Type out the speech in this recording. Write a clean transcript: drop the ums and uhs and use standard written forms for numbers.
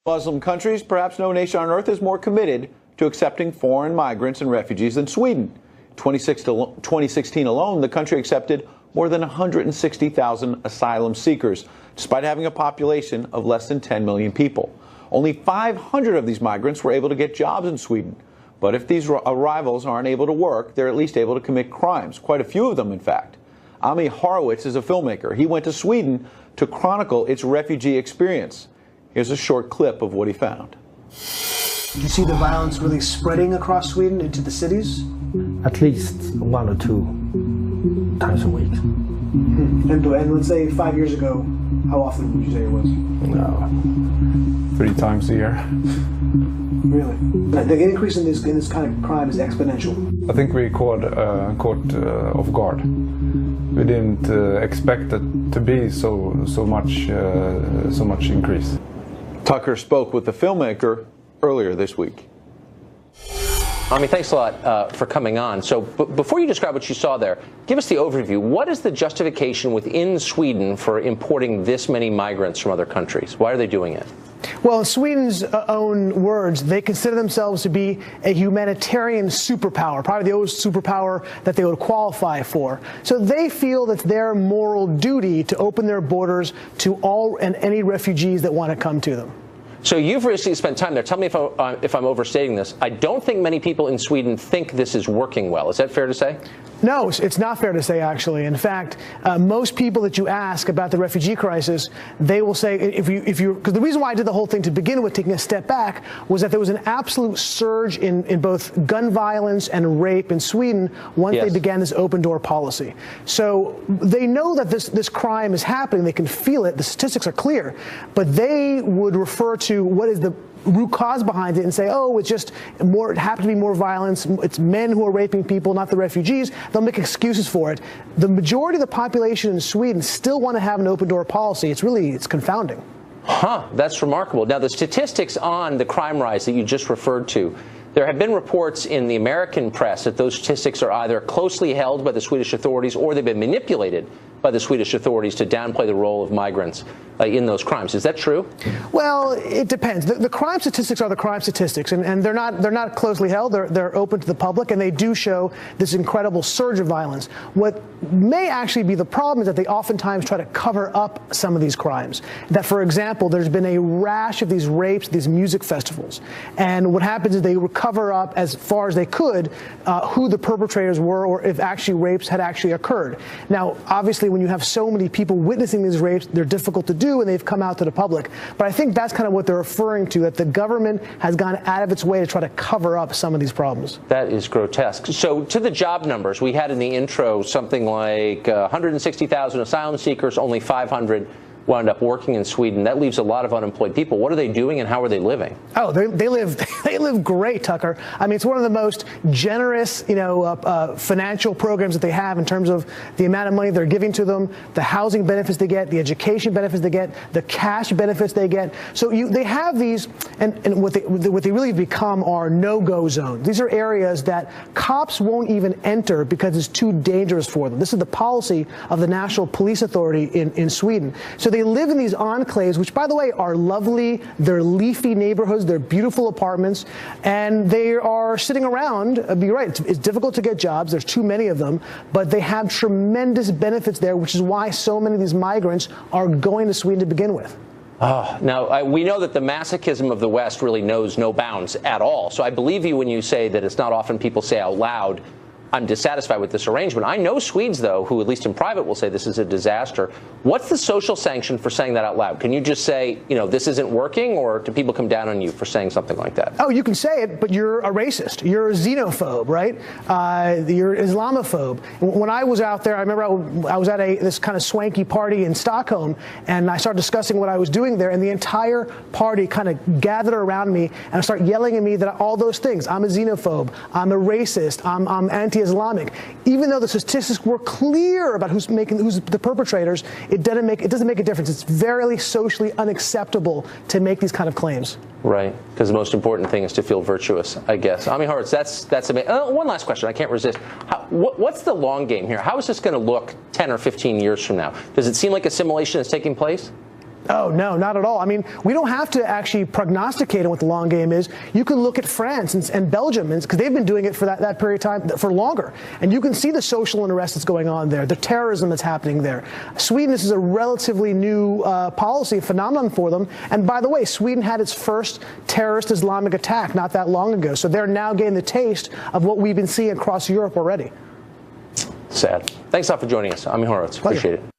Muslim countries, perhaps no nation on earth is more committed to accepting foreign migrants and refugees than Sweden. 2016 alone, the country accepted more than 160,000 asylum seekers, despite having a population of less than 10 million people. Only 500 of these migrants were able to get jobs in Sweden. But if these arrivals aren't able to work, they're at least able to commit crimes, quite a few of them, in fact. Ami Horowitz is a filmmaker. He went to Sweden to chronicle its refugee experience. Here's a short clip of what he found. Do you see the violence really spreading across Sweden into the cities? At least 1 or 2 times a week. And let's say 5 years ago, how often would you say it was? No. 3 times a year. Really? The increase in this kind of crime is exponential. I think we caught off guard. We didn't expect it to be so much increase. Tucker spoke with the filmmaker earlier this week. Ami, thanks a lot for coming on. So before you describe what you saw there, give us the overview. What is the justification within Sweden for importing this many migrants from other countries? Why are they doing it? Well, in Sweden's own words, they consider themselves to be a humanitarian superpower, probably the only superpower that they would qualify for. So they feel that it's their moral duty to open their borders to all and any refugees that want to come to them. So you've recently spent time there. Tell me if I'm overstating this. I don't think many people in Sweden think this is working well. Is that fair to say? No, it's not fair to say, actually. In fact, most people that you ask about the refugee crisis, they will say, because the reason why I did the whole thing to begin with, taking a step back, was that there was an absolute surge in both gun violence and rape in Sweden once they began this open door policy. So they know that this crime is happening. They can feel it. The statistics are clear. But they would refer to what is the root cause behind it and say, oh, it's just more, it happened to be more violence. It's men who are raping people, not the refugees. They'll make excuses for it. The majority of the population in Sweden still want to have an open door policy. It's confounding. Huh, that's remarkable. Now, the statistics on the crime rise that you just referred to, there have been reports in the American press that those statistics are either closely held by the Swedish authorities or they've been manipulated by the Swedish authorities to downplay the role of migrants in those crimes. Is that true? Well, it depends. The crime statistics are the crime statistics, and they're not closely held. They're open to the public, and they do show this incredible surge of violence. What may actually be the problem is that they oftentimes try to cover up some of these crimes. That, for example, there's been a rash of these rapes, these music festivals, and what happens is they cover up as far as they could who the perpetrators were or if actually rapes had actually occurred. Now, obviously, when you have so many people witnessing these rapes, they're difficult to do, and they've come out to the public. But I think that's kind of what they're referring to, that the government has gone out of its way to try to cover up some of these problems. That is grotesque. So to the job numbers, we had in the intro something like 160,000 asylum seekers, only 500 wound up working in Sweden. That leaves a lot of unemployed people. What are they doing and how are they living? Oh, they live great, Tucker. I mean, it's one of the most generous, financial programs that they have in terms of the amount of money they're giving to them, the housing benefits they get, the education benefits they get, the cash benefits they get. So they have these, and what they really become are no-go zones. These are areas that cops won't even enter because it's too dangerous for them. This is the policy of the National Police Authority in Sweden. So they live in these enclaves, which, by the way, are lovely. They're leafy neighborhoods. They're beautiful apartments. And they are sitting around. You're right. It's difficult to get jobs. There's too many of them. But they have tremendous benefits there, which is why so many of these migrants are going to Sweden to begin with. Now, we know that the masochism of the West really knows no bounds at all. So I believe you when you say that it's not often people say out loud, I'm dissatisfied with this arrangement. I know Swedes, though, who at least in private will say this is a disaster. What's the social sanction for saying that out loud? Can you just say, this isn't working, or do people come down on you for saying something like that? Oh, you can say it, but you're a racist. You're a xenophobe, right? You're an Islamophobe. When I was out there, I remember I was at this kind of swanky party in Stockholm, and I started discussing what I was doing there, and the entire party kind of gathered around me and started yelling at me that all those things. I'm a xenophobe. I'm a racist. I'm anti-Islamic. Even though the statistics were clear about who's the perpetrators, it doesn't make a difference. It's very socially unacceptable to make these kind of claims. Right, because the most important thing is to feel virtuous, I guess. Ami Horowitz, that's amazing. One last question, I can't resist. What's the long game here? How is this going to look 10 or 15 years from now? Does it seem like assimilation is taking place? Oh, no, not at all. I mean, we don't have to actually prognosticate on what the long game is. You can look at France and Belgium, because they've been doing it for that period of time, for longer. And you can see the social unrest that's going on there, the terrorism that's happening there. Sweden, this is a relatively new policy phenomenon for them. And by the way, Sweden had its first terrorist Islamic attack not that long ago. So they're now getting the taste of what we've been seeing across Europe already. Sad. Thanks a lot for joining us. Ami Horowitz. Pleasure. Appreciate it.